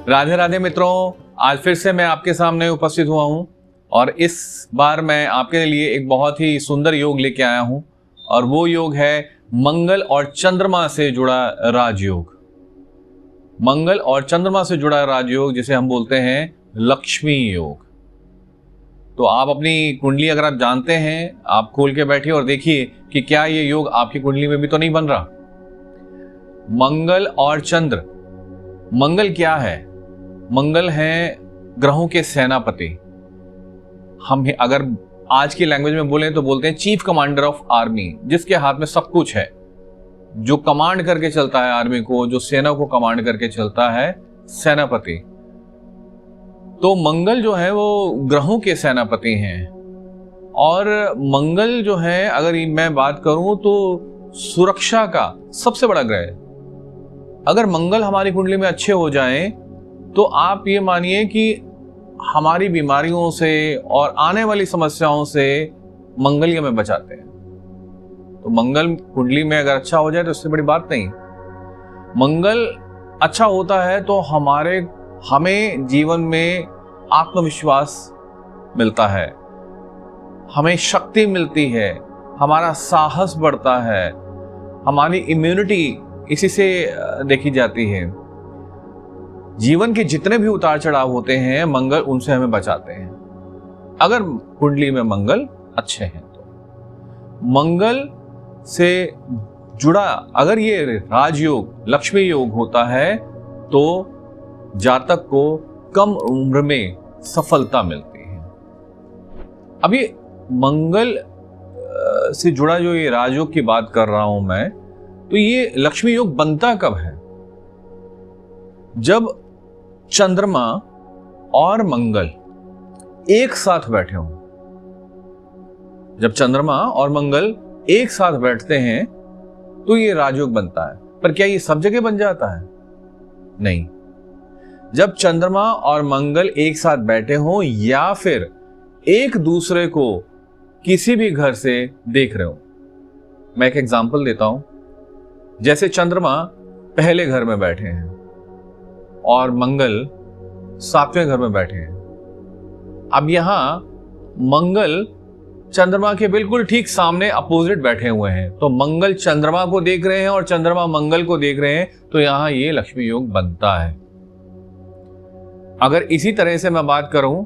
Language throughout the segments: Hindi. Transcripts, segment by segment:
राधे राधे मित्रों, आज फिर से मैं आपके सामने उपस्थित हुआ हूं और इस बार मैं आपके लिए एक बहुत ही सुंदर योग लेके आया हूं और वो योग है मंगल और चंद्रमा से जुड़ा राजयोग। मंगल और चंद्रमा से जुड़ा राजयोग जिसे हम बोलते हैं लक्ष्मी योग। तो आप अपनी कुंडली अगर आप जानते हैं, आप खोल के बैठिए और देखिए कि क्या ये योग आपकी कुंडली में भी तो नहीं बन रहा। मंगल और चंद्र, मंगल क्या है? मंगल है ग्रहों के सेनापति। हम अगर आज की लैंग्वेज में बोलें तो बोलते हैं चीफ कमांडर ऑफ आर्मी, जिसके हाथ में सब कुछ है, जो कमांड करके चलता है आर्मी को, जो सेना को कमांड करके चलता है, सेनापति। तो मंगल जो है वो ग्रहों के सेनापति हैं और मंगल जो है, अगर मैं बात करूं तो सुरक्षा का सबसे बड़ा ग्रह है। अगर मंगल हमारी कुंडली में अच्छे हो जाएं तो आप ये मानिए कि हमारी बीमारियों से और आने वाली समस्याओं से मंगल ही हमें बचाते हैं। तो मंगल कुंडली में अगर अच्छा हो जाए तो इससे बड़ी बात नहीं। मंगल अच्छा होता है तो हमें जीवन में आत्मविश्वास मिलता है, हमें शक्ति मिलती है, हमारा साहस बढ़ता है, हमारी इम्यूनिटी इसी से देखी जाती है। जीवन के जितने भी उतार चढ़ाव होते हैं मंगल उनसे हमें बचाते हैं, अगर कुंडली में मंगल अच्छे हैं तो। मंगल से जुड़ा अगर ये राजयोग, लक्ष्मी योग होता है तो जातक को कम उम्र में सफलता मिलती है। अब ये मंगल से जुड़ा जो ये राजयोग की बात कर रहा हूं मैं, तो ये लक्ष्मी योग बनता कब है? जब चंद्रमा और मंगल एक साथ बैठे हों। जब चंद्रमा और मंगल एक साथ बैठते हैं तो ये राजयोग बनता है। पर क्या ये सब जगह बन जाता है? नहीं। जब चंद्रमा और मंगल एक साथ बैठे हों या फिर एक दूसरे को किसी भी घर से देख रहे हो। मैं एक एग्जांपल देता हूं। जैसे चंद्रमा पहले घर में बैठे हैं और मंगल 7वें घर में बैठे हैं। अब यहां मंगल चंद्रमा के बिल्कुल ठीक सामने अपोजिट बैठे हुए हैं, तो मंगल चंद्रमा को देख रहे हैं और चंद्रमा मंगल को देख रहे हैं, तो यहां ये लक्ष्मी योग बनता है। अगर इसी तरह से मैं बात करूं,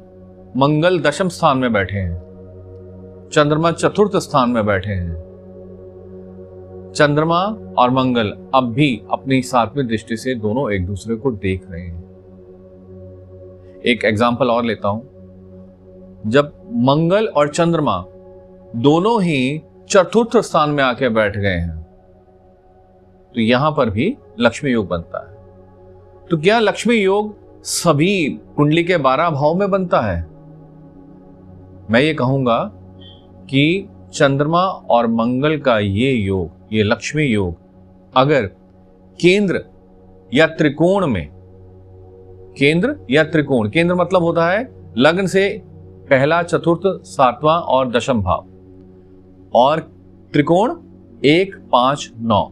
मंगल 10वें स्थान में बैठे हैं, चंद्रमा 4th स्थान में बैठे हैं, चंद्रमा और मंगल अब भी अपनी 7वीं दृष्टि से दोनों एक दूसरे को देख रहे हैं। एक एग्जांपल और लेता हूं। जब मंगल और चंद्रमा दोनों ही 4th स्थान में आके बैठ गए हैं तो यहां पर भी लक्ष्मी योग बनता है। तो क्या लक्ष्मी योग सभी कुंडली के 12 भाव में बनता है? मैं ये कहूंगा कि चंद्रमा और मंगल का ये योग, ये लक्ष्मी योग, अगर केंद्र या त्रिकोण में, केंद्र या त्रिकोण, केंद्र मतलब होता है लग्न से पहला, 4th, 7वां और 10वां भाव, और त्रिकोण 1, 5, 9।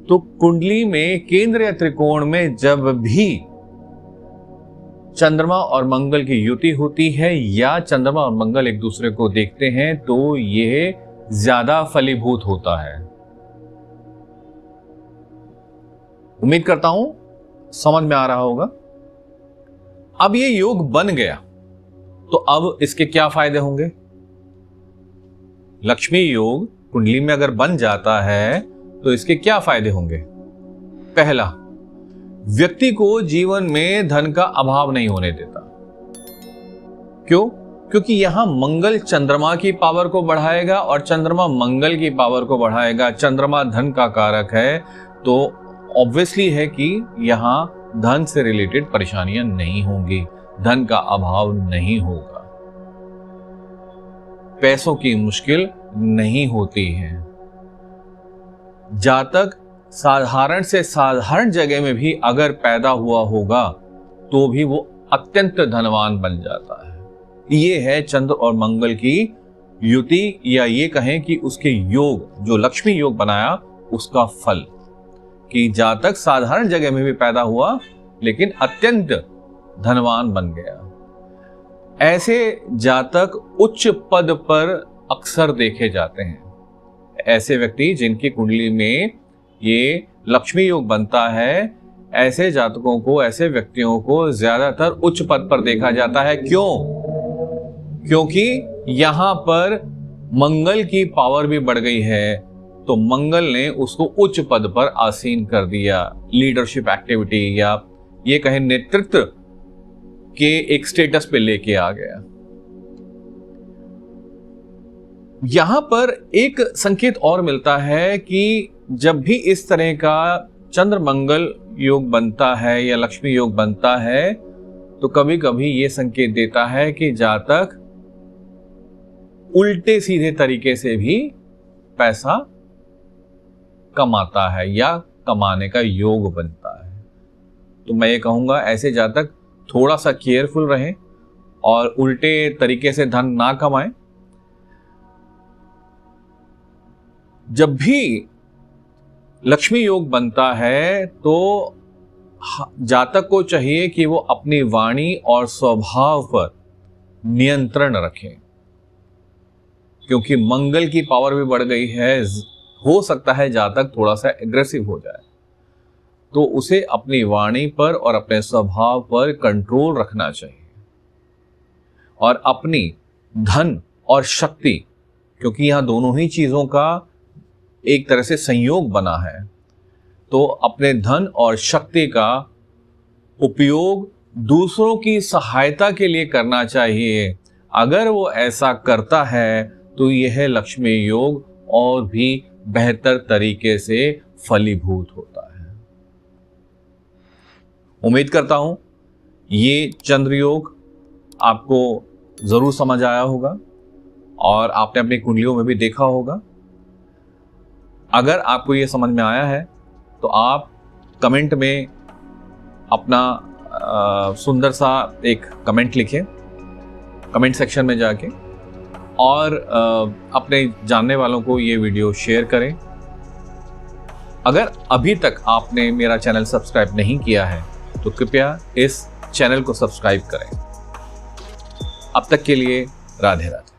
तो कुंडली में केंद्र या त्रिकोण में जब भी चंद्रमा और मंगल की युति होती है या चंद्रमा और मंगल एक दूसरे को देखते हैं तो यह ज्यादा फलीभूत होता है। उम्मीद करता हूं समझ में आ रहा होगा। अब ये योग बन गया तो अब इसके क्या फायदे होंगे? लक्ष्मी योग कुंडली में अगर बन जाता है तो इसके क्या फायदे होंगे? पहला, व्यक्ति को जीवन में धन का अभाव नहीं होने देता। क्यों? क्योंकि यहां मंगल चंद्रमा की पावर को बढ़ाएगा और चंद्रमा मंगल की पावर को बढ़ाएगा। चंद्रमा धन का कारक है, तो ऑब्वियसली है कि यहां धन से रिलेटेड परेशानियां नहीं होंगी, धन का अभाव नहीं होगा, पैसों की मुश्किल नहीं होती है। जातक साधारण से साधारण जगह में भी अगर पैदा हुआ होगा तो भी वो अत्यंत धनवान बन जाता है। ये है चंद्र और मंगल की युति, या ये कहें कि उसके योग, जो लक्ष्मी योग बनाया उसका फल, कि जातक साधारण जगह में भी पैदा हुआ लेकिन अत्यंत धनवान बन गया। ऐसे जातक उच्च पद पर अक्सर देखे जाते हैं। ऐसे व्यक्ति जिनकी कुंडली में ये लक्ष्मी योग बनता है, ऐसे जातकों को, ऐसे व्यक्तियों को ज्यादातर उच्च पद पर देखा जाता है। क्यों? क्योंकि यहां पर मंगल की पावर भी बढ़ गई है, तो मंगल ने उसको उच्च पद पर आसीन कर दिया। लीडरशिप एक्टिविटी या ये कहें नेतृत्व के एक स्टेटस पे लेके आ गया। यहां पर एक संकेत और मिलता है कि जब भी इस तरह का चंद्र मंगल योग बनता है या लक्ष्मी योग बनता है, तो कभी कभी यह संकेत देता है कि जातक उल्टे सीधे तरीके से भी पैसा कमाता है या कमाने का योग बनता है। तो मैं ये कहूंगा ऐसे जातक थोड़ा सा केयरफुल रहें और उल्टे तरीके से धन ना कमाएं। जब भी लक्ष्मी योग बनता है तो जातक को चाहिए कि वो अपनी वाणी और स्वभाव पर नियंत्रण रखें, क्योंकि मंगल की पावर भी बढ़ गई है। हो सकता है जातक थोड़ा सा एग्रेसिव हो जाए, तो उसे अपनी वाणी पर और अपने स्वभाव पर कंट्रोल रखना चाहिए। और अपनी धन और शक्ति, क्योंकि यहां दोनों ही चीजों का एक तरह से संयोग बना है, तो अपने धन और शक्ति का उपयोग दूसरों की सहायता के लिए करना चाहिए। अगर वो ऐसा करता है तो यह लक्ष्मी योग और भी बेहतर तरीके से फलीभूत होता है। उम्मीद करता हूं ये चंद्र योग आपको जरूर समझ आया होगा और आपने अपनी कुंडलियों में भी देखा होगा। अगर आपको ये समझ में आया है तो आप कमेंट में अपना सुंदर सा एक कमेंट लिखें कमेंट सेक्शन में जाके, और अपने जानने वालों को ये वीडियो शेयर करें। अगर अभी तक आपने मेरा चैनल सब्सक्राइब नहीं किया है तो कृपया इस चैनल को सब्सक्राइब करें। अब तक के लिए राधे राधे।